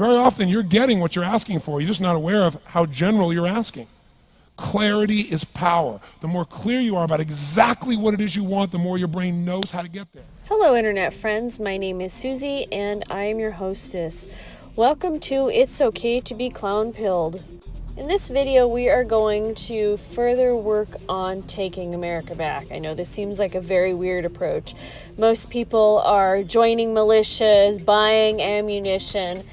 Very often you're getting what you're asking for. You're just not aware of how general you're asking. Clarity is power. The more clear you are about exactly what it is you want, the more your brain knows how to get there. Hello, Internet friends. My name is Susie, and I am your hostess. Welcome to It's Okay to Be Clown-Pilled. In this video, we are going to further work on taking America back. I know this seems like a very weird approach. Most people are joining militias, buying ammunition.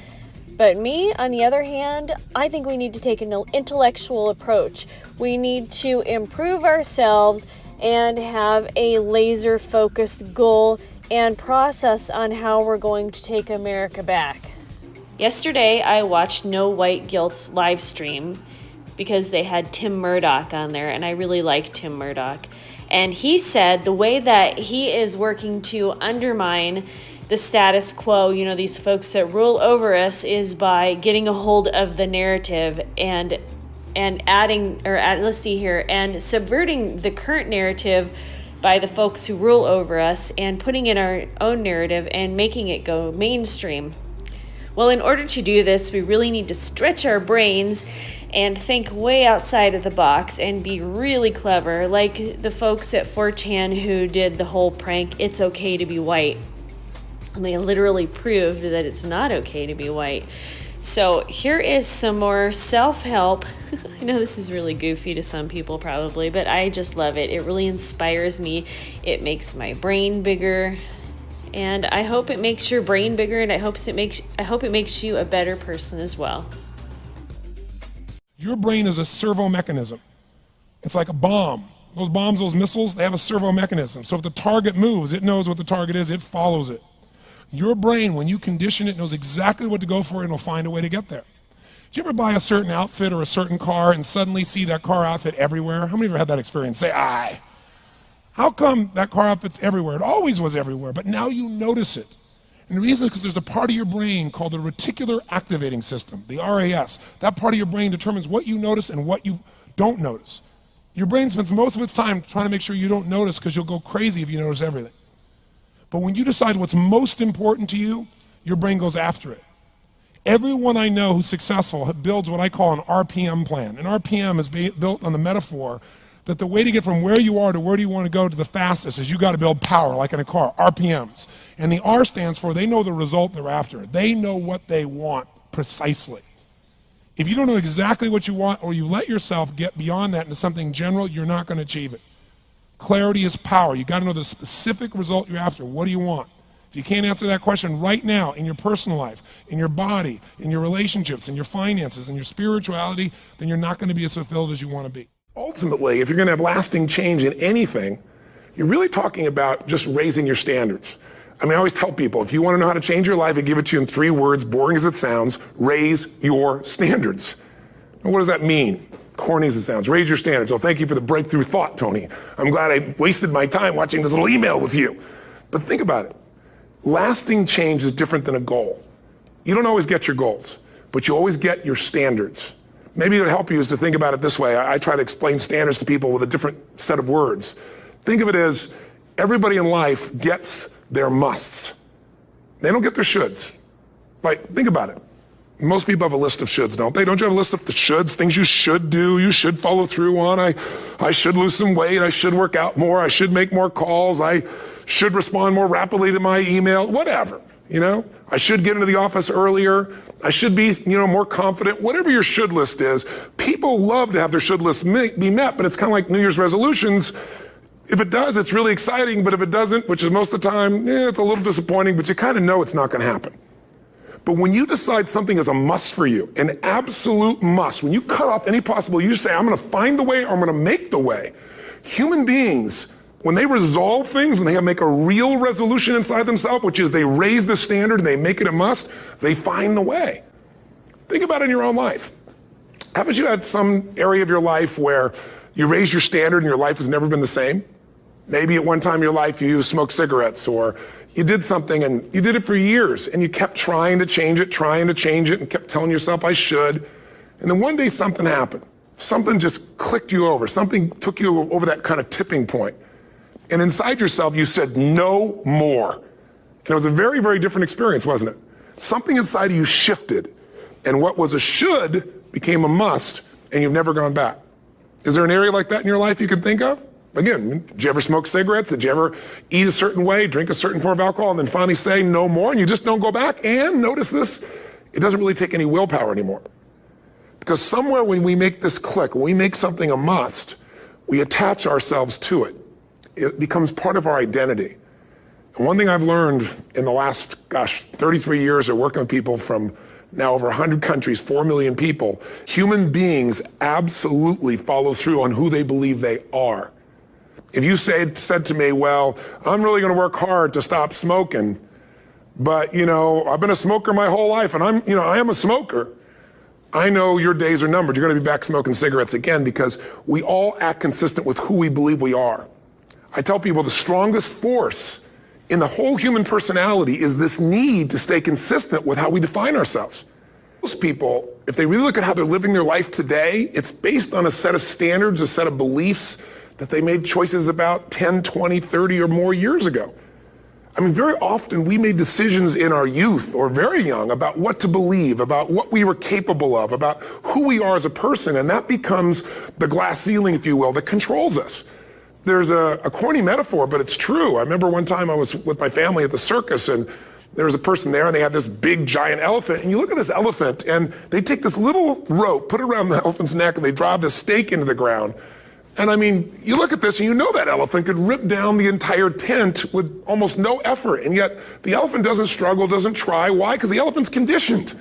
But me, on the other hand, I think we need to take an intellectual approach. We need to improve ourselves and have a laser-focused goal and process on how we're going to take America back. Yesterday, I watched No White Guilt's live stream because they had Tim Murdoch on there, and I really like Tim Murdoch. And he said the way that he is working to undermine the status quo, these folks that rule over us, is by getting a hold of the narrative and subverting the current narrative by the folks who rule over us and putting in our own narrative and making it go mainstream. Well, in order to do this, we really need to stretch our brains and think way outside of the box and be really clever, like the folks at 4chan who did the whole prank, "It's okay to be white." And they literally proved that it's not okay to be white. So here is some more self-help. I know this is really goofy to some people probably, but I just love it. It really inspires me. It makes my brain bigger. And I hope it makes your brain bigger, and I hope it makes you a better person as well. Your brain is a servo mechanism. It's like a bomb. Those bombs, those missiles, they have a servo mechanism. So if the target moves, it knows what the target is, it follows it. Your brain, when you condition it, knows exactly what to go for, and it'll find a way to get there. Did you ever buy a certain outfit or a certain car and suddenly see that car outfit everywhere? How many of you ever had that experience? Say, aye. How come that car outfit's everywhere? It always was everywhere, but now you notice it. And the reason is because there's a part of your brain called the reticular activating system, the RAS. That part of your brain determines what you notice and what you don't notice. Your brain spends most of its time trying to make sure you don't notice, because you'll go crazy if you notice everything. But when you decide what's most important to you, your brain goes after it. Everyone I know who's successful builds what I call an RPM plan. An RPM is built on the metaphor that the way to get from where you are to where do you want to go to the fastest is you got to build power, like in a car, RPMs. And the R stands for they know the result they're after. They know what they want precisely. If you don't know exactly what you want, or you let yourself get beyond that into something general, you're not going to achieve it. Clarity is power. You got to know the specific result you're after. What do you want? If you can't answer that question right now in your personal life, in your body, in your relationships, in your finances, in your spirituality, then you're not going to be as fulfilled as you want to be. Ultimately, if you're going to have lasting change in anything, you're really talking about just raising your standards. I always tell people, if you want to know how to change your life, I give it to you in 3 words, boring as it sounds: raise your standards. And what does that mean? Corny as it sounds. Raise your standards. Oh, thank you for the breakthrough thought, Tony. I'm glad I wasted my time watching this little email with you. But think about it. Lasting change is different than a goal. You don't always get your goals, but you always get your standards. Maybe it would help you is to think about it this way. I try to explain standards to people with a different set of words. Think of it as everybody in life gets their musts. They don't get their shoulds. Like, think about it. Most people have a list of shoulds, don't they? Don't you have a list of the shoulds, things you should do, you should follow through on? I should lose some weight, I should work out more, I should make more calls, I should respond more rapidly to my email, whatever, I should get into the office earlier, I should be, more confident. Whatever your should list is, people love to have their should list be met, but it's kind of like New Year's resolutions. If it does, it's really exciting, but if it doesn't, which is most of the time, it's a little disappointing, but you kind of know it's not going to happen. But when you decide something is a must for you, an absolute must, when you cut off any possible, you say, I'm going to find the way, or I'm going to make the way. Human beings, when they resolve things, when they make a real resolution inside themselves, which is they raise the standard and they make it a must, they find the way. Think about it in your own life. Haven't you had some area of your life where you raise your standard and your life has never been the same? Maybe at one time in your life you smoked cigarettes, or you did something and you did it for years and you kept trying to change it and kept telling yourself I should. And then one day something happened. Something just clicked you over. Something took you over that kind of tipping point. And inside yourself you said no more. And it was a very, very different experience, wasn't it? Something inside of you shifted. And what was a should became a must, and you've never gone back. Is there an area like that in your life you can think of? Again, did you ever smoke cigarettes? Did you ever eat a certain way, drink a certain form of alcohol, and then finally say no more, and you just don't go back? And notice this, it doesn't really take any willpower anymore. Because somewhere when we make this click, when we make something a must, we attach ourselves to it. It becomes part of our identity. And one thing I've learned in the last, 33 years of working with people from now over 100 countries, 4 million people, human beings absolutely follow through on who they believe they are. If you said to me, well, I'm really going to work hard to stop smoking, but I've been a smoker my whole life, and I am a smoker. I know your days are numbered. You're going to be back smoking cigarettes again, because we all act consistent with who we believe we are. I tell people the strongest force in the whole human personality is this need to stay consistent with how we define ourselves. Most people, if they really look at how they're living their life today, it's based on a set of standards, a set of beliefs that they made choices about 10, 20, 30 or more years ago. I mean, very often we made decisions in our youth or very young about what to believe, about what we were capable of, about who we are as a person, and that becomes the glass ceiling, if you will, that controls us. There's a corny metaphor, but it's true. I remember one time I was with my family at the circus, and there was a person there, and they had this big, giant elephant. And you look at this elephant, and they take this little rope, put it around the elephant's neck, and they drive this stake into the ground. And I mean, you look at this, and you know that elephant could rip down the entire tent with almost no effort. And yet, the elephant doesn't struggle, doesn't try. Why? Because the elephant's conditioned.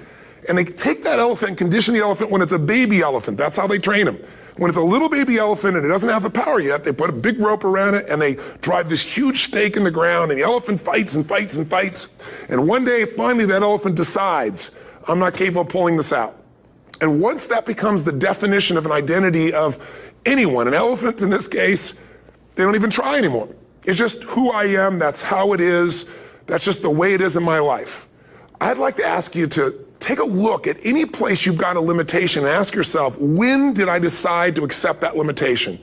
And they take that elephant and condition the elephant when it's a baby elephant. That's how they train him. When it's a little baby elephant and it doesn't have the power yet, they put a big rope around it and they drive this huge stake in the ground, and the elephant fights and fights and fights. And one day, finally, that elephant decides, I'm not capable of pulling this out. And once that becomes the definition of an identity of anyone, an elephant in this case, they don't even try anymore. It's just who I am, that's how it is, that's just the way it is in my life. I'd like to ask you to take a look at any place you've got a limitation and ask yourself, when did I decide to accept that limitation?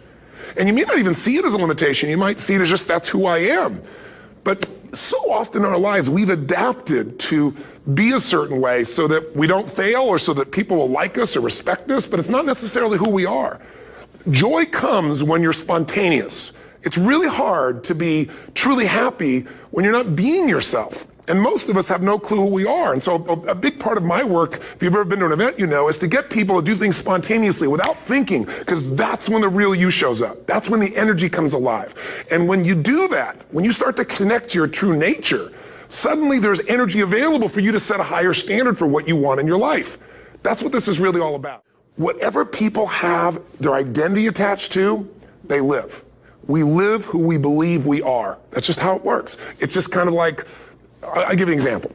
And you may not even see it as a limitation. You might see it as just that's who I am. But so often in our lives, we've adapted to be a certain way so that we don't fail or so that people will like us or respect us, but it's not necessarily who we are. Joy comes when you're spontaneous. It's really hard to be truly happy when you're not being yourself. And most of us have no clue who we are. And so a big part of my work, if you've ever been to an event, is to get people to do things spontaneously without thinking, because that's when the real you shows up. That's when the energy comes alive. And when you do that, when you start to connect to your true nature, suddenly there's energy available for you to set a higher standard for what you want in your life. That's what this is really all about. Whatever people have their identity attached to, they live. We live who we believe we are. That's just how it works. It's just kind of like, I'll give you an example.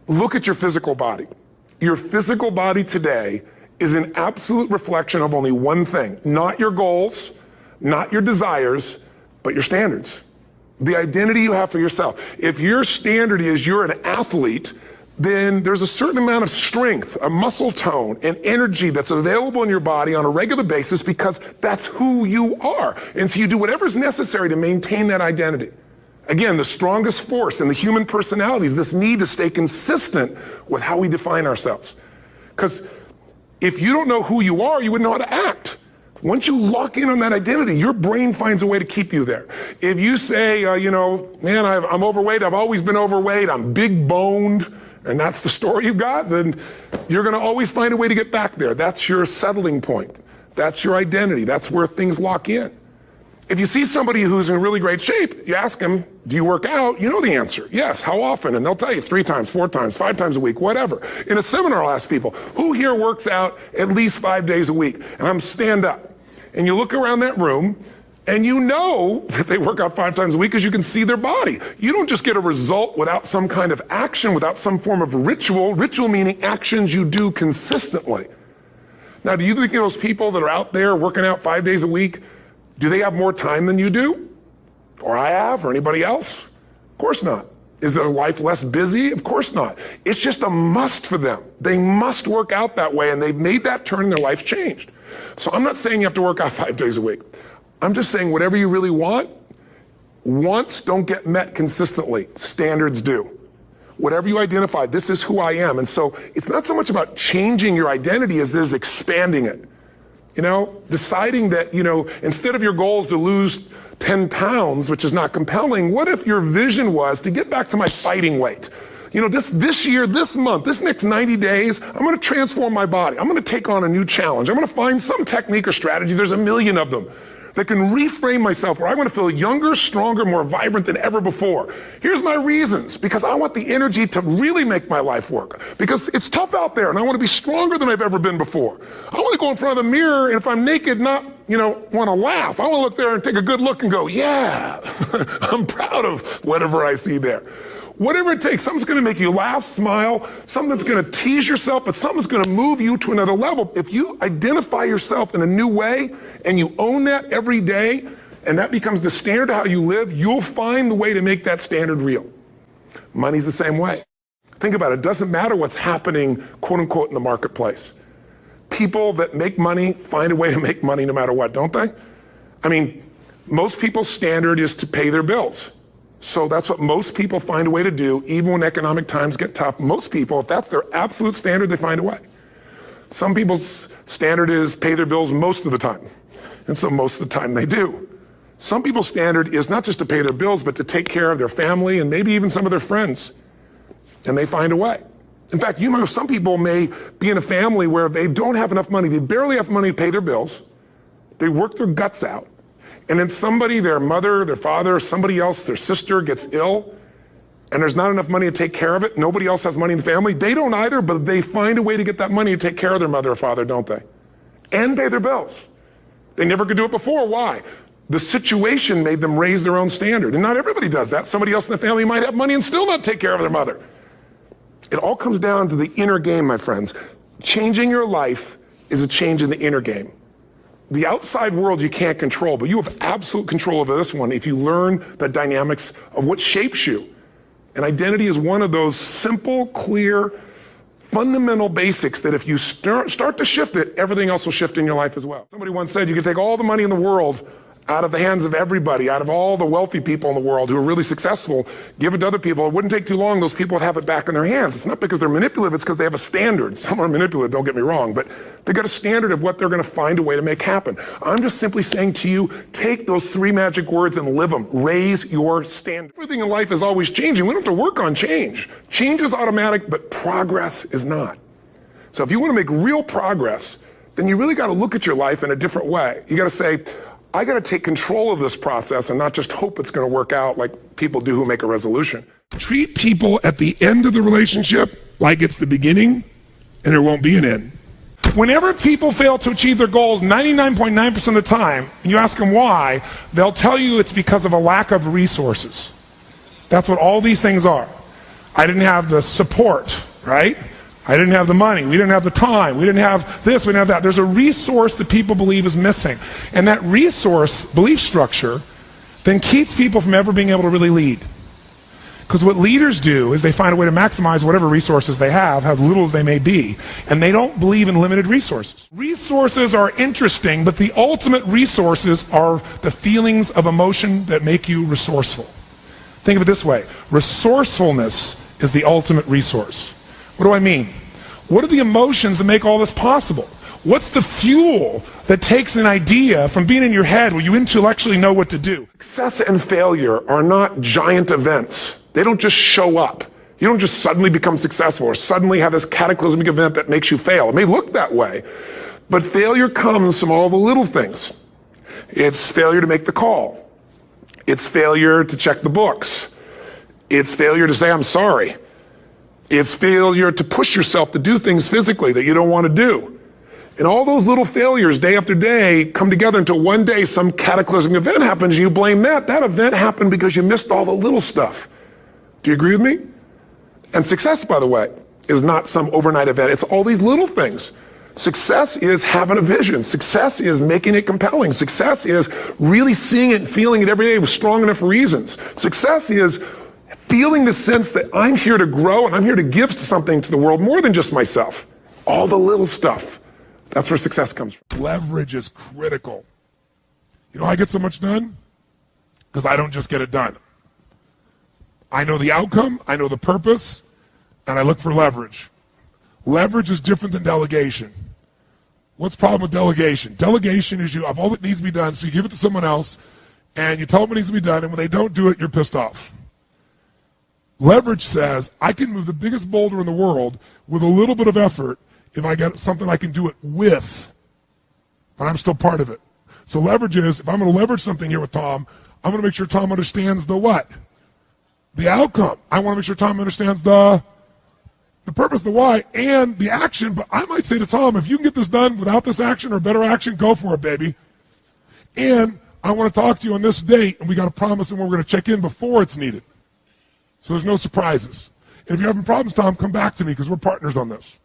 Look at your physical body. Your physical body today is an absolute reflection of only one thing, not your goals, not your desires, but your standards. The identity you have for yourself. If your standard is you're an athlete, then there's a certain amount of strength, a muscle tone, and energy that's available in your body on a regular basis because that's who you are. And so you do whatever's necessary to maintain that identity. Again, the strongest force in the human personality is this need to stay consistent with how we define ourselves. Because if you don't know who you are, you wouldn't know how to act. Once you lock in on that identity, your brain finds a way to keep you there. If you say, man, I'm overweight, I've always been overweight, I'm big boned, and that's the story you've got, then you're going to always find a way to get back there. That's your settling point. That's your identity. That's where things lock in. If you see somebody who's in really great shape, you ask them, do you work out? You know the answer. Yes. How often? And they'll tell you 3 times, 4 times, 5 times a week, whatever. In a seminar, I'll ask people, who here works out at least 5 days a week? And I'm stand up. And you look around that room, and you know that they work out 5 times a week because you can see their body. You don't just get a result without some kind of action, without some form of ritual. Ritual meaning actions you do consistently. Now, do you think those people that are out there working out 5 days a week, do they have more time than you do? Or I have, or anybody else? Of course not. Is their life less busy? Of course not. It's just a must for them. They must work out that way, and they've made that turn and their life's changed. So I'm not saying you have to work out 5 days a week. I'm just saying whatever you really want, wants don't get met consistently. Standards do. Whatever you identify, this is who I am. And so it's not so much about changing your identity as it is expanding it. Deciding that, instead of your goal is to lose 10 pounds, which is not compelling, what if your vision was to get back to my fighting weight? This year, this month, this next 90 days, I'm going to transform my body. I'm going to take on a new challenge. I'm going to find some technique or strategy, there's a million of them, that can reframe myself where I want to feel younger, stronger, more vibrant than ever before. Here's my reasons. Because I want the energy to really make my life work. Because it's tough out there and I want to be stronger than I've ever been before. I want to go in front of the mirror and if I'm naked, not, want to laugh. I want to look there and take a good look and go, yeah, I'm proud of whatever I see there. Whatever it takes, something's going to make you laugh, smile, something that's going to tease yourself, but something's going to move you to another level. If you identify yourself in a new way and you own that every day, and that becomes the standard of how you live, you'll find the way to make that standard real. Money's the same way. Think about it. It doesn't matter what's happening, quote unquote, in the marketplace. People that make money find a way to make money no matter what, don't they? I mean, most people's standard is to pay their bills. So that's what most people find a way to do, even when economic times get tough. Most people, if that's their absolute standard, they find a way. Some people's standard is pay their bills most of the time. And so most of the time they do. Some people's standard is not just to pay their bills, but to take care of their family and maybe even some of their friends. And they find a way. In fact, some people may be in a family where they don't have enough money. They barely have money to pay their bills. They work their guts out. And then somebody, their mother, their father, somebody else, their sister gets ill, and there's not enough money to take care of it. Nobody else has money in the family. They don't either, but they find a way to get that money to take care of their mother or father, don't they? And pay their bills. They never could do it before. Why? The situation made them raise their own standard. And not everybody does that. Somebody else in the family might have money and still not take care of their mother. It all comes down to the inner game, my friends. Changing your life is a change in the inner game. The outside world you can't control, but you have absolute control over this one if you learn the dynamics of what shapes you. And identity is one of those simple, clear, fundamental basics that if you start to shift it, everything else will shift in your life as well. Somebody once said you can take all the money in the world out of the hands of everybody, out of all the wealthy people in the world who are really successful, give it to other people. It wouldn't take too long, those people would have it back in their hands. It's not because they're manipulative, it's because they have a standard. Some are manipulative, don't get me wrong, but they've got a standard of what they're going to find a way to make happen. I'm just simply saying to you, take those 3 magic words and live them. Raise your standard. Everything in life is always changing. We don't have to work on change. Change is automatic, but progress is not. So if you want to make real progress, then you really got to look at your life in a different way. You got to say, I got to take control of this process and not just hope it's going to work out like people do who make a resolution. Treat people at the end of the relationship like it's the beginning and there won't be an end. Whenever people fail to achieve their goals 99.9% of the time, and you ask them why, they'll tell you it's because of a lack of resources. That's what all these things are. I didn't have the support, right? I didn't have the money, we didn't have the time, we didn't have this, we didn't have that. There's a resource that people believe is missing. And that resource belief structure then keeps people from ever being able to really lead. Because what leaders do is they find a way to maximize whatever resources they have, as little as they may be, and they don't believe in limited resources. Resources are interesting, but the ultimate resources are the feelings of emotion that make you resourceful. Think of it this way, resourcefulness is the ultimate resource. What do I mean? What are the emotions that make all this possible? What's the fuel that takes an idea from being in your head where you intellectually know what to do? Success and failure are not giant events. They don't just show up. You don't just suddenly become successful or suddenly have this cataclysmic event that makes you fail. It may look that way, but failure comes from all the little things. It's failure to make the call. It's failure to check the books. It's failure to say, I'm sorry. It's failure to push yourself to do things physically that you don't want to do. And all those little failures day after day come together until one day some cataclysmic event happens and you blame that. That event happened because you missed all the little stuff. Do you agree with me? And success, by the way, is not some overnight event. It's all these little things. Success is having a vision. Success is making it compelling. Success is really seeing it and feeling it every day with strong enough reasons. Success is feeling the sense that I'm here to grow and I'm here to give something to the world more than just myself. All the little stuff. That's where success comes from. Leverage is critical. You know how I get so much done? Because I don't just get it done. I know the outcome, I know the purpose, and I look for leverage. Leverage is different than delegation. What's the problem with delegation? Delegation is you have all that needs to be done, so you give it to someone else, and you tell them what needs to be done, and when they don't do it, you're pissed off. Leverage says, I can move the biggest boulder in the world with a little bit of effort if I got something I can do it with, but I'm still part of it. So leverage is, if I'm going to leverage something here with Tom, I'm going to make sure Tom understands the what? The outcome. I want to make sure Tom understands the purpose, the why, and the action. But I might say to Tom, if you can get this done without this action or better action, go for it, baby. And I want to talk to you on this date, and we got to promise him we're going to check in before it's needed. So there's no surprises. And if you're having problems, Tom, come back to me because we're partners on this.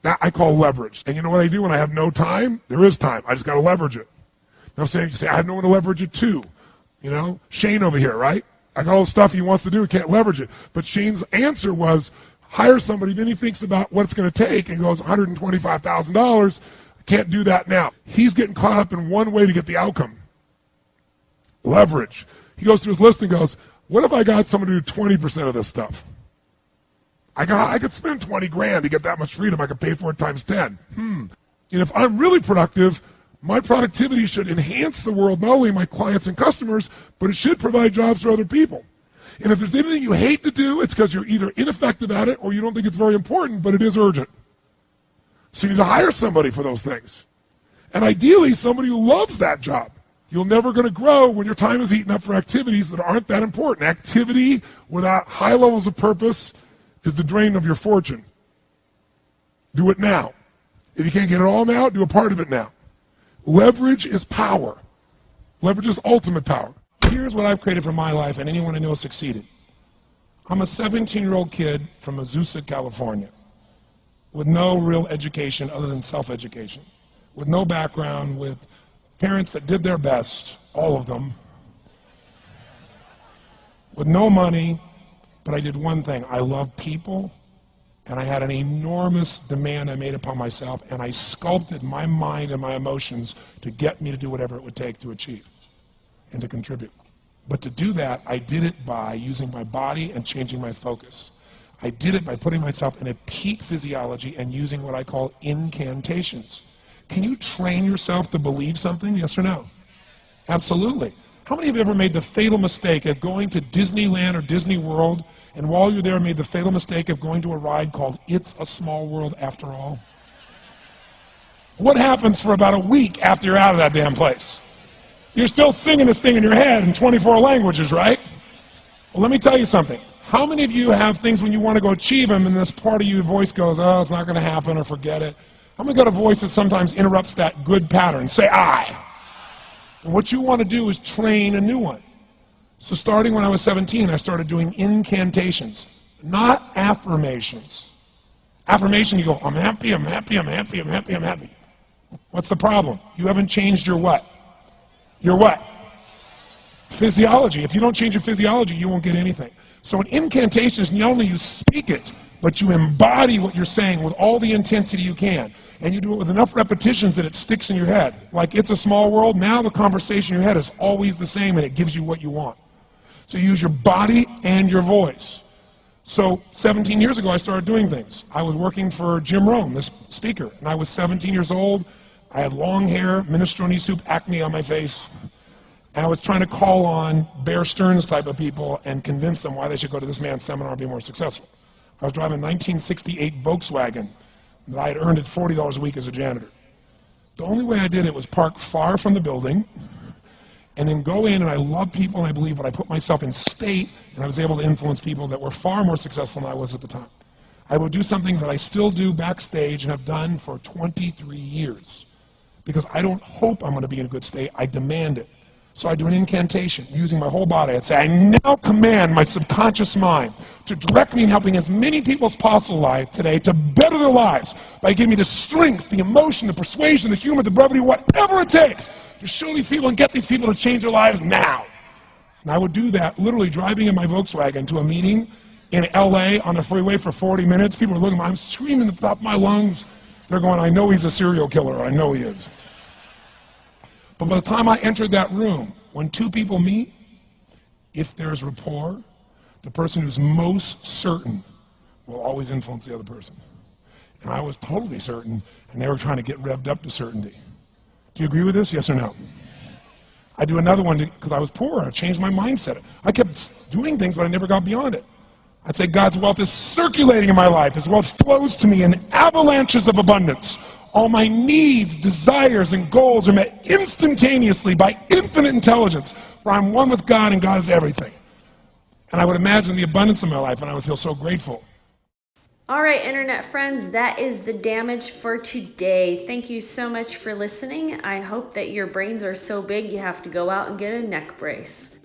That I call leverage. And you know what I do when I have no time? There is time. I just got to leverage it. Now you say, I have no one to leverage it to. You know, Shane over here, right? I got all the stuff he wants to do, he can't leverage it. But Shane's answer was, hire somebody, then he thinks about what it's going to take and goes, $125,000, I can't do that now. He's getting caught up in one way to get the outcome. Leverage. He goes through his list and goes, what if I got someone to do 20% of this stuff? I could spend 20 grand to get that much freedom. I could pay for it times 10. And if I'm really productive, my productivity should enhance the world, not only my clients and customers, but it should provide jobs for other people. And if there's anything you hate to do, it's because you're either ineffective at it or you don't think it's very important, but it is urgent. So you need to hire somebody for those things. And ideally, somebody who loves that job. You're never going to grow when your time is eaten up for activities that aren't that important. Activity without high levels of purpose is the drain of your fortune. Do it now. If you can't get it all now, do a part of it now. Leverage is power. Leverage is ultimate power. Here's what I've created for my life, and anyone I know has succeeded. I'm a 17-year-old kid from Azusa, California, with no real education other than self-education, with no background, with parents that did their best, all of them, with no money, but I did one thing. I love people, and I had an enormous demand I made upon myself, and I sculpted my mind and my emotions to get me to do whatever it would take to achieve and to contribute. But to do that, I did it by using my body and changing my focus. I did it by putting myself in a peak physiology and using what I call incantations. Can you train yourself to believe something, yes or no? Absolutely. How many of you ever made the fatal mistake of going to Disneyland or Disney World, and while you're there made the fatal mistake of going to a ride called It's a Small World After All? What happens for about a week after you're out of that damn place? You're still singing this thing in your head in 24 languages, right? Well, let me tell you something. How many of you have things when you want to go achieve them and this part of your voice goes, oh, it's not going to happen, or forget it? How many got a voice that sometimes interrupts that good pattern? Say I. And what you want to do is train a new one. So starting when I was 17, I started doing incantations, not affirmations. Affirmation, you go, I'm happy, I'm happy, I'm happy, I'm happy, I'm happy. What's the problem? You haven't changed your what? Your what? Physiology. If you don't change your physiology, you won't get anything. So in incantations, not only you speak it, but you embody what you're saying with all the intensity you can. And you do it with enough repetitions that it sticks in your head. Like It's a Small World, now the conversation in your head is always the same and it gives you what you want. So you use your body and your voice. So 17 years ago, I started doing things. I was working for Jim Rome, this speaker, and I was 17 years old. I had long hair, minestrone soup, acne on my face. And I was trying to call on Bear Stearns type of people and convince them why they should go to this man's seminar and be more successful. I was driving a 1968 Volkswagen that I had earned at $40 a week as a janitor. The only way I did it was park far from the building and then go in, and I love people, and I believe, but I put myself in state, and I was able to influence people that were far more successful than I was at the time. I would do something that I still do backstage and have done for 23 years because I don't hope I'm going to be in a good state, I demand it. So I do an incantation using my whole body. I'd say, I now command my subconscious mind to direct me in helping as many people as possible alive today to better their lives by giving me the strength, the emotion, the persuasion, the humor, the brevity, whatever it takes to show these people and get these people to change their lives now. And I would do that literally driving in my Volkswagen to a meeting in LA on the freeway for 40 minutes. People are looking at me, I'm screaming at the top of my lungs. They're going, I know he's a serial killer, I know he is. But by the time I entered that room, when two people meet, if there's rapport, The person who's most certain will always influence the other person. And I was totally certain, and they were trying to get revved up to certainty. Do you agree with this? Yes or no? I do another one because I was poor. I changed my mindset. I kept doing things, but I never got beyond it. I'd say God's wealth is circulating in my life. His wealth flows to me in avalanches of abundance. All my needs, desires, and goals are met instantaneously by infinite intelligence, for I'm one with God and God is everything. And I would imagine the abundance in my life, and I would feel so grateful. All right, internet friends, that is the damage for today. Thank you so much for listening. I hope that your brains are so big you have to go out and get a neck brace.